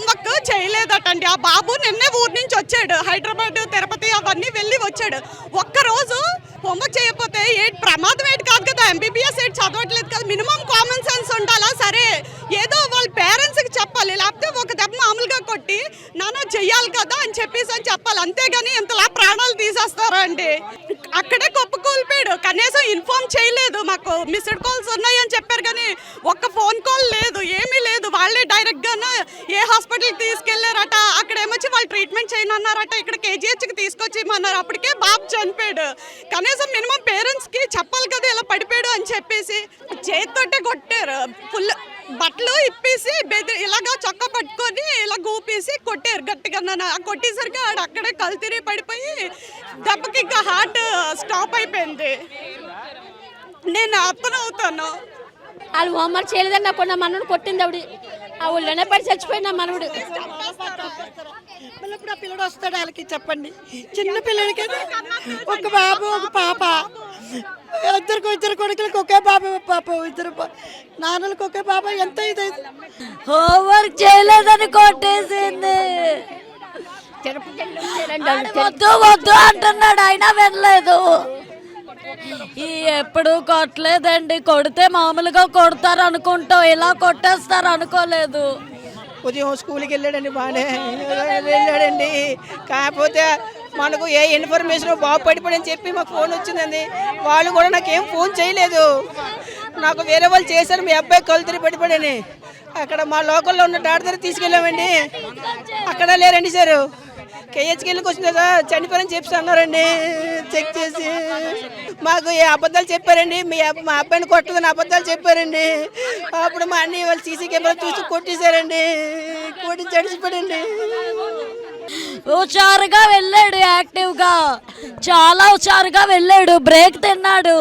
Homework చేయలేదటండి. ఆ బాబు నిన్నే ఊరు నుంచి వచ్చాడు, హైదరాబాద్ తిరుపతి అవన్నీ వెళ్ళి వచ్చాడు. ఒక్కరోజు హోంవర్క్ చేయకపోతే ప్రమాదం ఏంటి కాదు కదా, ఎంబీబీఎస్ ఏంటి చదవట్లేదు కదా, మినిమం కామన్ సెన్స్ ఉండాలా? సరే ఏదో వాళ్ళ పేరెంట్స్కి చెప్పాలి, లేకపోతే ఒక దెబ్బ మామూలుగా కొట్టి నాన్న చెయ్యాలి కదా అని చెప్పాలి, అంతేగాని ఇంతలా ప్రాణాలు తీసేస్తారా అండి? అక్కడే కుప్పకూలిపోయాడు. కనీసం ఇన్ఫార్మ్ చేయలేదు, మాకు మిస్డ్ కాల్స్ ఉన్నాయని చెప్పారు కానీ ఒక్క ఫోన్ కాల్ లేదు, ఏమీ లేదు. వాళ్ళే డైరెక్ట్గా ఏ హాస్పిటల్కి తీసుకెళ్లారట, అక్కడేమొచ్చి వాళ్ళు ట్రీట్మెంట్ చేయనన్నారట, ఇక్కడ కేజీహెచ్కి తీసుకొచ్చేయమన్నారు. అప్పటికే బాబు చనిపోయాడు. కనీసం మినిమం పేరెంట్స్కి చెప్పాలి కదా ఇలా పడిపోయాడు అని చెప్పేసి. చేతితోటే కొట్టారు, ఫుల్ బట్టలు ఇప్పేసి ఇలాగా చొక్కా పట్టుకొని ఇలా గూపేసి కొట్టారు గట్టిగా. కొట్టేసరికి ఆడ అక్కడే కళ్ళు తిరిగి పడిపోయి దెబ్బకి ఇంకా హార్ట్ స్టాప్ అయిపోయింది. నేను అర్థమవుతాను. వాళ్ళు హోంవర్క్ చేయలేదని నాకు మనవుడు కొట్టింది ఆవిడ. ఆ ఊళ్ళోనే పడి చచ్చిపోయినా మనవుడు. మళ్ళీ ఇప్పుడు ఆ పిల్లడు వస్తాడు, వాళ్ళకి చెప్పండి. చిన్న పిల్లడికి ఒక బాబు ఒక పాప, ఇద్దరు కొడుకులకి ఒకే బాబు పాప, ఇద్దరు నాన్నలకు ఒకే బాబు. ఎంత ఇది హోంవర్క్ చేయలేదని కొట్టేసింది. వద్దు వద్దు అంటున్నాడు, అయినా వినలేదు. ఎప్పుడు కొట్టలేదండి, కొడితే మామూలుగా కొడతారు అనుకుంటాం, ఇలా కొట్టేస్తారు అనుకోలేదు. ఉదయం స్కూల్కి వెళ్ళాడండి, బాగానే వెళ్ళాడండి. కాకపోతే మనకు ఏ ఇన్ఫర్మేషన్ బాబు పడిపోయాడని చెప్పి మాకు ఫోన్ వచ్చిందండి. వాళ్ళు కూడా నాకేం ఫోన్ చేయలేదు. నాకు వేరే వాళ్ళు చేశారు, మీ అబ్బాయి కలుతురి పడిపోయాడని. అక్కడ మా లోకల్లో ఉన్న డాక్టర్ దగ్గర తీసుకెళ్ళామండి, అక్కడ లేరండి సార్. కేహెచ్కి వెళ్ళి వచ్చింది కదా, చనిపోయారని చెప్పి అన్నారండి. చెక్ చేసి మాకు ఏ అబద్ధాలు చెప్పారండి, మా అబ్బాయిని కొట్టదని అబద్ధాలు చెప్పారండి. అప్పుడు మా అన్నయ్య వాళ్ళు సీసీ కెమెరా చూసి కొట్టేశారండి, కొట్టి చడిచిపోయాడండి. హుషారుగా వెళ్ళాడు, యాక్టివ్గా చాలా హుషారుగా వెళ్ళాడు, బ్రేక్ తిన్నాడు.